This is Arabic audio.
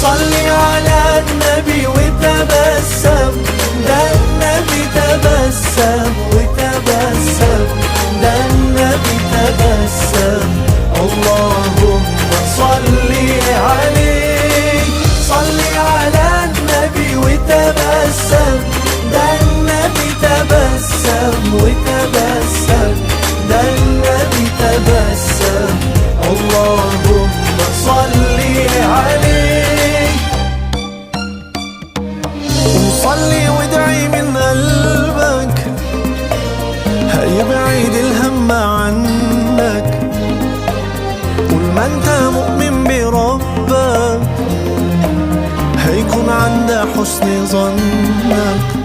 صلي على النبي وتبسم، ده النبي تبسم وتبسم، ده النبي تبسم. اللهم صلي عليه، صلي على النبي وتبسم، ده النبي تبسم وتبسم، ده النبي تبسم. اللهم صلي عليه. وصلي وادعي من قلبك، هيبعد الهم عنك. طول ما انت مؤمن بربك، هيكون عند حسن ظنك.